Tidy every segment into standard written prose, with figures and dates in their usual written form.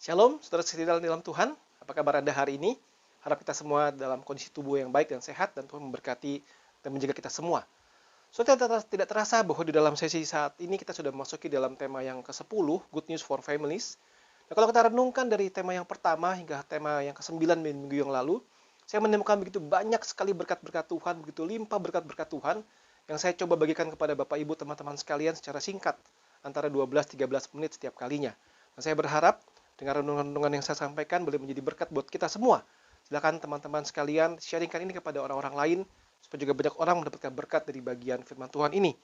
Shalom, saudara setia dalam Tuhan. Apa kabar Anda hari ini? Harap kita semua dalam kondisi tubuh yang baik dan sehat, dan Tuhan memberkati dan menjaga kita semua. Saudara, tidak terasa bahwa di dalam sesi saat ini kita sudah memasuki dalam tema yang ke-10, Good News for Families. Nah, kalau kita renungkan dari tema yang pertama hingga tema yang ke-9 minggu yang lalu, saya menemukan begitu banyak sekali berkat-berkat Tuhan, begitu limpah berkat-berkat Tuhan, yang saya coba bagikan kepada Bapak Ibu teman-teman sekalian secara singkat, antara 12-13 menit setiap kalinya. Dan saya berharap dengan renungan-renungan yang saya sampaikan boleh menjadi berkat buat kita semua. Silakan teman-teman sekalian sharingkan ini kepada orang-orang lain, supaya juga banyak orang mendapatkan berkat dari bagian firman Tuhan ini.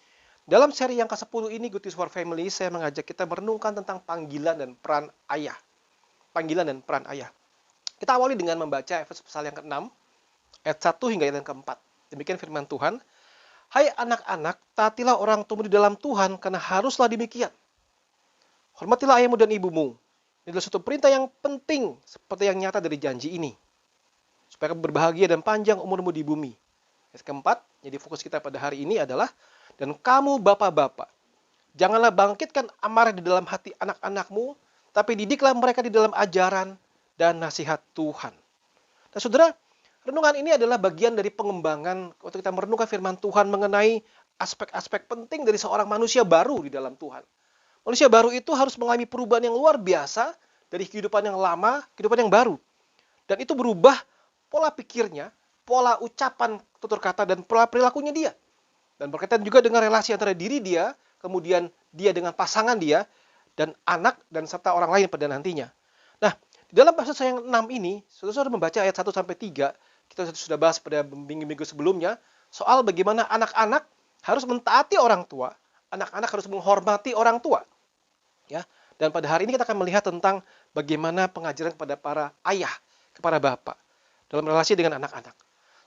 Dalam seri yang ke-10 ini, Good News for Family, saya mengajak kita merenungkan tentang panggilan dan peran ayah. Panggilan dan peran ayah. Kita awali dengan membaca Efesus pasal yang ke-6, ayat 1 hingga ayat yang ke-4. Demikian firman Tuhan. Hai anak-anak, taatilah orang tuamu di dalam Tuhan, karena haruslah demikian. Hormatilah ayahmu dan ibumu. Ini adalah suatu perintah yang penting, seperti yang nyata dari janji ini, supaya kamu berbahagia dan panjang umurmu di bumi. Ayat keempat, jadi fokus kita pada hari ini adalah, dan kamu bapak-bapak, janganlah bangkitkan amarah di dalam hati anak-anakmu, tapi didiklah mereka di dalam ajaran dan nasihat Tuhan. Nah saudara, renungan ini adalah bagian dari pengembangan waktu kita merenungkan firman Tuhan mengenai aspek-aspek penting dari seorang manusia baru di dalam Tuhan. Manusia baru itu harus mengalami perubahan yang luar biasa dari kehidupan yang lama, kehidupan yang baru. Dan itu berubah pola pikirnya, pola ucapan, tutur kata, dan pola perilakunya dia. Dan berkaitan juga dengan relasi antara diri dia, kemudian dia dengan pasangan dia, dan anak, dan serta orang lain pada nantinya. Nah, di dalam pasal yang 6 ini, saudara-saudara membaca ayat 1-3, kita sudah bahas pada minggu-minggu sebelumnya, soal bagaimana anak-anak harus mentaati orang tua, anak-anak harus menghormati orang tua. Ya. Dan pada hari ini kita akan melihat tentang bagaimana pengajaran kepada para ayah, kepada bapak, dalam relasi dengan anak-anak.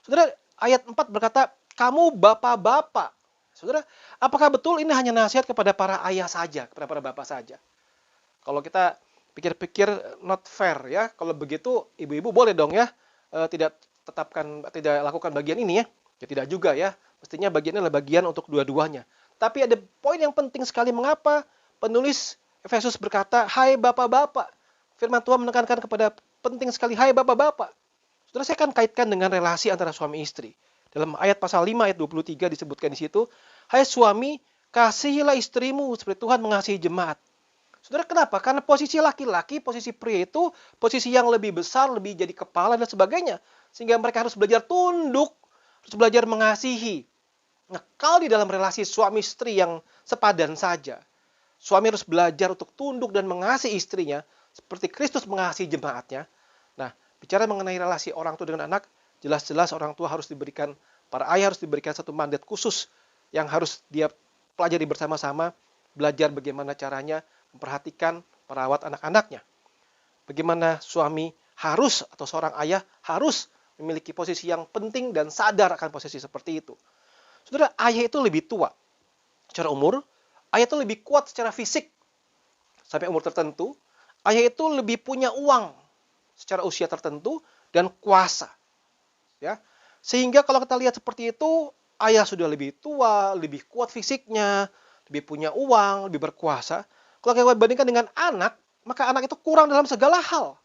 Saudara, ayat 4 berkata, kamu bapak-bapak. Saudara, apakah betul ini hanya nasihat kepada para ayah saja, kepada para bapak saja? Kalau kita pikir-pikir not fair ya, kalau begitu ibu-ibu boleh dong ya, tidak lakukan bagian ini ya. Ya tidak juga ya, mestinya bagian ini adalah bagian untuk dua-duanya. Tapi ada poin yang penting sekali, mengapa penulis Efesus berkata, hai bapak-bapak. Firman Tuhan menekankan kepada penting sekali, hai bapak-bapak. Saudara, saya akan kaitkan dengan relasi antara suami istri. Dalam ayat pasal 5 ayat 23 disebutkan di situ, hai suami, kasihilah istrimu seperti Tuhan mengasihi jemaat. Saudara, kenapa? Karena posisi laki-laki, posisi pria itu posisi yang lebih besar, lebih jadi kepala dan sebagainya. Sehingga mereka harus belajar tunduk, harus belajar mengasihi. Nah, kalau di dalam relasi suami istri yang sepadan saja, suami harus belajar untuk tunduk dan mengasihi istrinya seperti Kristus mengasihi jemaatnya. Nah, bicara mengenai relasi orang tua dengan anak, jelas-jelas orang tua harus diberikan, para ayah harus diberikan satu mandat khusus yang harus dia pelajari bersama-sama, belajar bagaimana caranya memperhatikan, merawat anak-anaknya. Bagaimana suami harus, atau seorang ayah harus memiliki posisi yang penting dan sadar akan posisi seperti itu. Saudara, ayah itu lebih tua secara umur, ayah itu lebih kuat secara fisik sampai umur tertentu, ayah itu lebih punya uang secara usia tertentu dan kuasa. Ya. Sehingga kalau kita lihat seperti itu, ayah sudah lebih tua, lebih kuat fisiknya, lebih punya uang, lebih berkuasa. Kalau kita bandingkan dengan anak, maka anak itu kurang dalam segala hal.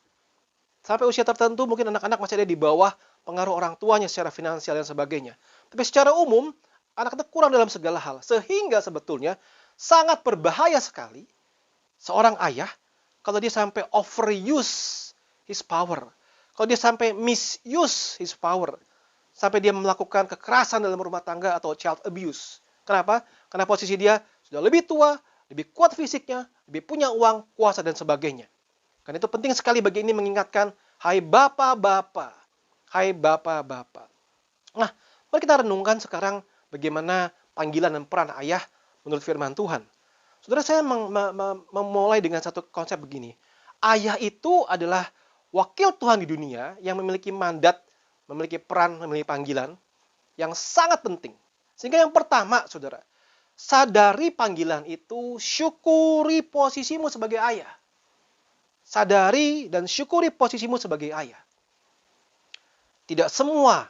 Sampai usia tertentu mungkin anak-anak masih ada di bawah pengaruh orang tuanya secara finansial dan sebagainya. Tapi secara umum, anak itu kurang dalam segala hal. Sehingga sebetulnya sangat berbahaya sekali seorang ayah kalau dia sampai overuse his power. Kalau dia sampai misuse his power. Sampai dia melakukan kekerasan dalam rumah tangga atau child abuse. Kenapa? Karena posisi dia sudah lebih tua, lebih kuat fisiknya, lebih punya uang, kuasa, dan sebagainya. Karena itu penting sekali bagi ini mengingatkan, hai bapak-bapak, hai bapak-bapak. Nah, mari kita renungkan sekarang bagaimana panggilan dan peran ayah menurut firman Tuhan. Saudara, saya memulai dengan satu konsep begini. Ayah itu adalah wakil Tuhan di dunia yang memiliki mandat, memiliki peran, memiliki panggilan yang sangat penting. Sehingga yang pertama, saudara, sadari panggilan itu, syukuri posisimu sebagai ayah. Sadari dan syukuri posisimu sebagai ayah. Tidak semua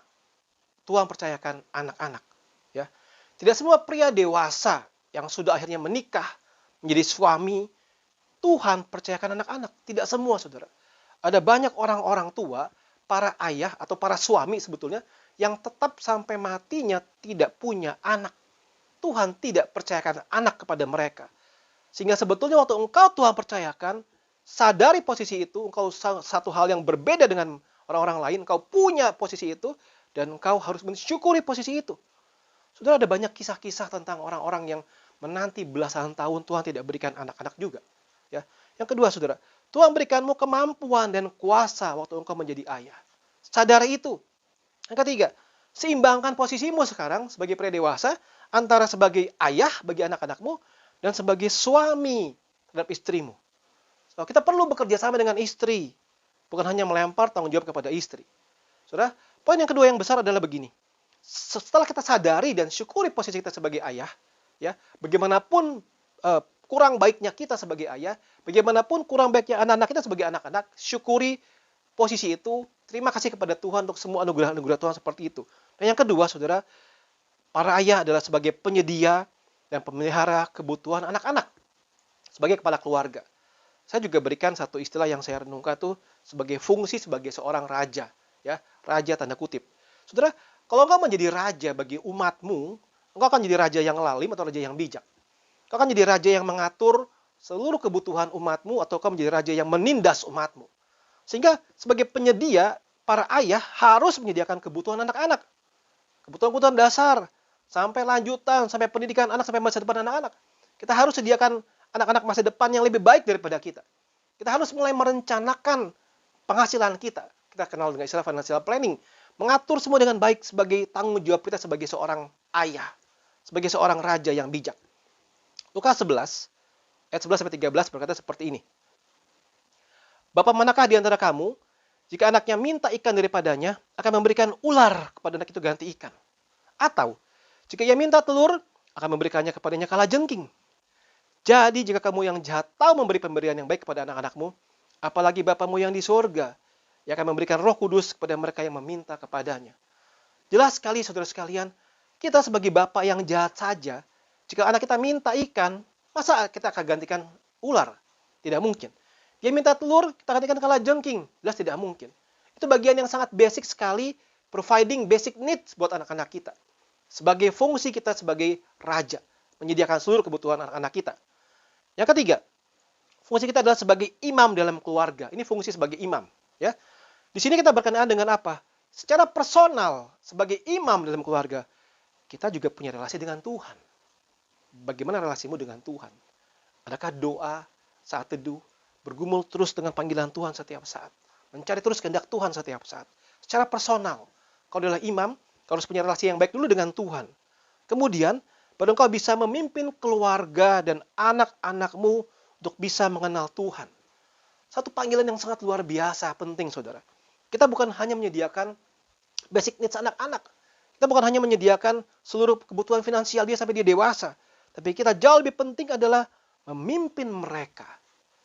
Tuhan percayakan anak-anak. Ya. Tidak semua pria dewasa yang sudah akhirnya menikah, menjadi suami, Tuhan percayakan anak-anak. Tidak semua, saudara. Ada banyak orang-orang tua, para ayah atau para suami sebetulnya, yang tetap sampai matinya tidak punya anak. Tuhan tidak percayakan anak kepada mereka. Sehingga sebetulnya waktu engkau Tuhan percayakan, sadari posisi itu, engkau satu hal yang berbeda dengan orang-orang lain, engkau punya posisi itu, dan engkau harus mensyukuri posisi itu. Sudah ada banyak kisah-kisah tentang orang-orang yang menanti belasan tahun Tuhan tidak berikan anak-anak juga. Ya. Yang kedua, saudara, Tuhan berikanmu kemampuan dan kuasa waktu engkau menjadi ayah. Sadari itu. Yang ketiga, seimbangkan posisimu sekarang sebagai pria dewasa antara sebagai ayah bagi anak-anakmu dan sebagai suami terhadap istrimu. So, kita perlu bekerja sama dengan istri, bukan hanya melempar tanggung jawab kepada istri. Saudara, poin yang kedua yang besar adalah begini. Setelah kita sadari dan syukuri posisi kita sebagai ayah, ya, bagaimanapun kurang baiknya kita sebagai ayah, bagaimanapun kurang baiknya anak-anak kita sebagai anak-anak, syukuri posisi itu, terima kasih kepada Tuhan untuk semua anugerah-anugerah Tuhan seperti itu. Dan yang kedua, saudara, para ayah adalah sebagai penyedia dan pemelihara kebutuhan anak-anak, sebagai kepala keluarga. Saya juga berikan satu istilah yang saya renungkan tuh sebagai fungsi sebagai seorang raja, ya, raja tanda kutip. Saudara, kalau engkau menjadi raja bagi umatmu, engkau akan jadi raja yang lalim atau raja yang bijak. Engkau akan jadi raja yang mengatur seluruh kebutuhan umatmu atau engkau menjadi raja yang menindas umatmu. Sehingga sebagai penyedia, para ayah harus menyediakan kebutuhan anak-anak. Kebutuhan-kebutuhan dasar, sampai lanjutan, sampai pendidikan anak, sampai masa depan anak-anak. Kita harus sediakan anak-anak masa depan yang lebih baik daripada kita. Kita harus mulai merencanakan penghasilan kita. Kita kenal dengan istilah financial planning. Mengatur semua dengan baik sebagai tanggung jawab kita sebagai seorang ayah. Sebagai seorang raja yang bijak. Lukas 11, ayat 11-13 berkata seperti ini. Bapak manakah di antara kamu, jika anaknya minta ikan daripadanya, akan memberikan ular kepada anak itu ganti ikan? Atau, jika ia minta telur, akan memberikannya kepadanya kalajengking? Jadi, jika kamu yang jahat tahu memberi pemberian yang baik kepada anak-anakmu, apalagi Bapamu yang di surga, yang akan memberikan Roh Kudus kepada mereka yang meminta kepadanya. Jelas sekali, saudara sekalian, kita sebagai bapak yang jahat saja, jika anak kita minta ikan, masa kita akan gantikan ular? Tidak mungkin. Dia minta telur, kita gantikan kalajengking. Jelas tidak mungkin. Itu bagian yang sangat basic sekali, providing basic needs buat anak-anak kita. Sebagai fungsi kita sebagai raja, menyediakan seluruh kebutuhan anak-anak kita. Yang ketiga, fungsi kita adalah sebagai imam dalam keluarga. Ini fungsi sebagai imam. Ya. Di sini kita berkenaan dengan apa? Secara personal, sebagai imam dalam keluarga, kita juga punya relasi dengan Tuhan. Bagaimana relasimu dengan Tuhan? Adakah doa saat teduh, bergumul terus dengan panggilan Tuhan setiap saat, mencari terus kehendak Tuhan setiap saat? Secara personal, kau adalah imam, kau harus punya relasi yang baik dulu dengan Tuhan. Kemudian, baru kau bisa memimpin keluarga dan anak-anakmu untuk bisa mengenal Tuhan. Satu panggilan yang sangat luar biasa, penting, saudara. Kita bukan hanya menyediakan basic needs anak-anak. Kita bukan hanya menyediakan seluruh kebutuhan finansial dia sampai dia dewasa. Tapi kita jauh lebih penting adalah memimpin mereka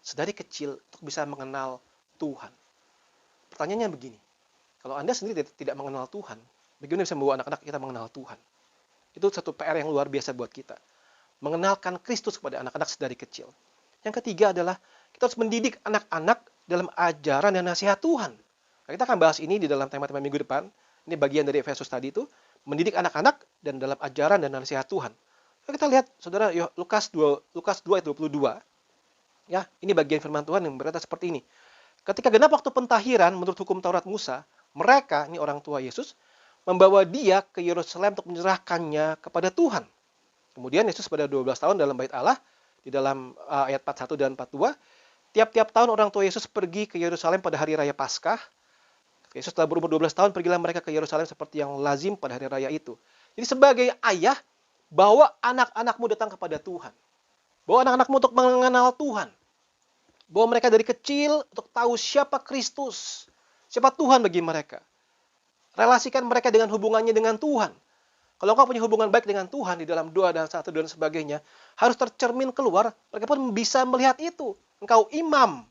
sedari kecil untuk bisa mengenal Tuhan. Pertanyaannya begini. Kalau Anda sendiri tidak mengenal Tuhan, bagaimana bisa membawa anak-anak kita mengenal Tuhan? Itu satu PR yang luar biasa buat kita. Mengenalkan Kristus kepada anak-anak sedari kecil. Yang ketiga adalah kita harus mendidik anak-anak dalam ajaran dan nasihat Tuhan. Nah, kita akan bahas ini di dalam tema-tema minggu depan. Ini bagian dari Efesus tadi itu. Mendidik anak-anak dan dalam ajaran dan nasihat Tuhan. Nah, kita lihat, saudara, Lukas 2 ayat 22. Ya, ini bagian firman Tuhan yang berkata seperti ini. Ketika genap waktu pentahiran menurut hukum Taurat Musa, mereka, ini orang tua Yesus, membawa dia ke Yerusalem untuk menyerahkannya kepada Tuhan. Kemudian Yesus pada 12 tahun dalam bait Allah, di dalam ayat 41 dan 42, tiap-tiap tahun orang tua Yesus pergi ke Yerusalem pada hari raya Paskah. Yesus telah berumur 12 tahun, pergilah mereka ke Yerusalem seperti yang lazim pada hari raya itu. Jadi sebagai ayah, bawa anak-anakmu datang kepada Tuhan. Bawa anak-anakmu untuk mengenal Tuhan. Bawa mereka dari kecil untuk tahu siapa Kristus. Siapa Tuhan bagi mereka. Relasikan mereka dengan hubungannya dengan Tuhan. Kalau engkau punya hubungan baik dengan Tuhan di dalam doa dan satu dan sebagainya, harus tercermin keluar, mereka pun bisa melihat itu. Engkau imam,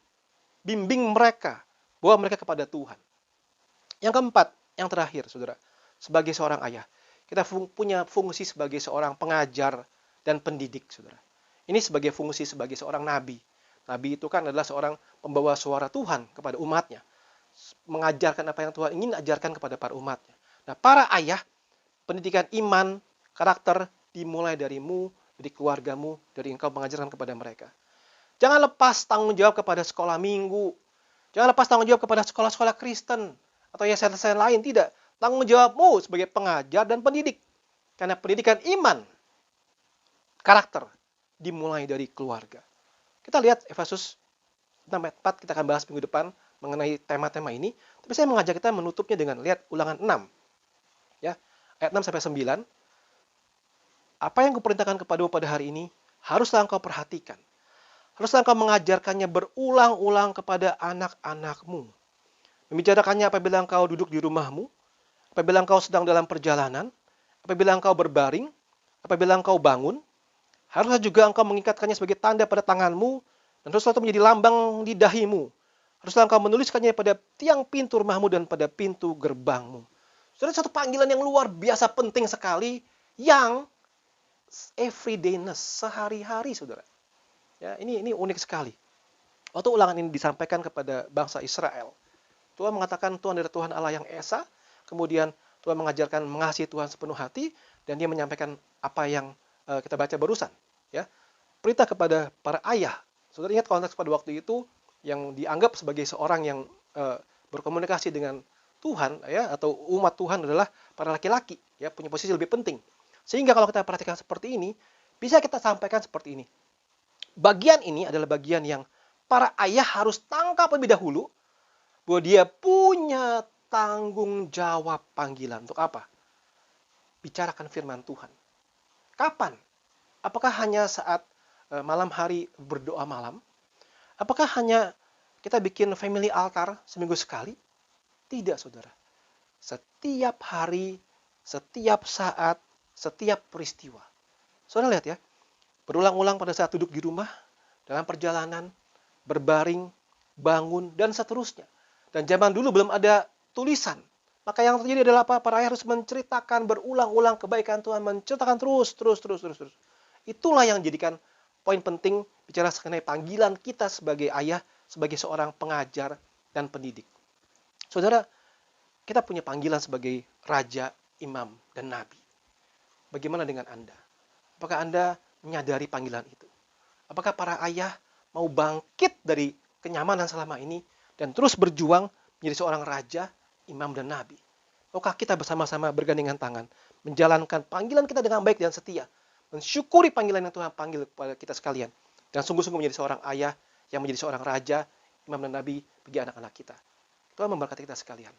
bimbing mereka, bawa mereka kepada Tuhan. Yang keempat, yang terakhir, saudara, sebagai seorang ayah, kita punya fungsi sebagai seorang pengajar dan pendidik, saudara. Ini sebagai fungsi sebagai seorang nabi. Nabi itu kan adalah seorang pembawa suara Tuhan kepada umatnya. Mengajarkan apa yang Tuhan ingin ajarkan kepada para umatnya. Nah, para ayah, pendidikan iman, karakter dimulai darimu, dari keluargamu, dari engkau mengajarkan kepada mereka. Jangan lepas tanggung jawab kepada sekolah minggu. Jangan lepas tanggung jawab kepada sekolah-sekolah Kristen atau yayasan lain. Tidak. Tanggung jawabmu sebagai pengajar dan pendidik. Karena pendidikan iman, karakter, dimulai dari keluarga. Kita lihat Efesus 6 ayat 4, kita akan bahas minggu depan mengenai tema-tema ini. Tapi saya mengajak kita menutupnya dengan lihat ulangan 6. Ya, ayat 6 sampai 9. Apa yang kuperintahkan kepadamu pada hari ini, haruslah engkau perhatikan. Haruslah engkau mengajarkannya berulang-ulang kepada anak-anakmu. Membicarakannya apabila engkau duduk di rumahmu, apabila engkau sedang dalam perjalanan, apabila engkau berbaring, apabila engkau bangun. Haruslah juga engkau mengikatkannya sebagai tanda pada tanganmu, dan haruslah itu menjadi lambang di dahimu. Haruslah engkau menuliskannya pada tiang pintu rumahmu dan pada pintu gerbangmu. Saudara, satu panggilan yang luar biasa penting sekali, yang everydayness, sehari-hari, saudara. Ya, ini unik sekali. Waktu ulangan ini disampaikan kepada bangsa Israel, Tuhan mengatakan Tuhan adalah Tuhan Allah yang esa, kemudian Tuhan mengajarkan mengasihi Tuhan sepenuh hati, dan dia menyampaikan apa yang kita baca barusan. Ya, perintah kepada para ayah. Saudara ingat konteks pada waktu itu yang dianggap sebagai seorang yang berkomunikasi dengan Tuhan, ya, atau umat Tuhan adalah para laki-laki, ya, punya posisi lebih penting. Sehingga kalau kita perhatikan seperti ini, bisa kita sampaikan seperti ini. Bagian ini adalah bagian yang para ayah harus tangkap lebih dahulu, bahwa dia punya tanggung jawab panggilan. Untuk apa? Bicarakan firman Tuhan. Kapan? Apakah hanya saat malam hari berdoa malam? Apakah hanya kita bikin family altar seminggu sekali? Tidak, saudara. Setiap hari, setiap saat, setiap peristiwa. Saudara lihat ya, berulang-ulang pada saat duduk di rumah, dalam perjalanan, berbaring, bangun, dan seterusnya. Dan zaman dulu belum ada tulisan. Maka yang terjadi adalah apa? Para ayah harus menceritakan berulang-ulang kebaikan Tuhan, menceritakan terus. Itulah yang menjadikan poin penting bicara mengenai panggilan kita sebagai ayah, sebagai seorang pengajar dan pendidik. Saudara, kita punya panggilan sebagai raja, imam, dan nabi. Bagaimana dengan Anda? Apakah Anda menyadari panggilan itu? Apakah para ayah mau bangkit dari kenyamanan selama ini dan terus berjuang menjadi seorang raja, imam, dan nabi? Maukah kita bersama-sama bergandengan tangan menjalankan panggilan kita dengan baik dan setia, mensyukuri panggilan yang Tuhan panggil kepada kita sekalian, dan sungguh-sungguh menjadi seorang ayah yang menjadi seorang raja, imam, dan nabi bagi anak-anak kita. Tuhan memberkati kita sekalian.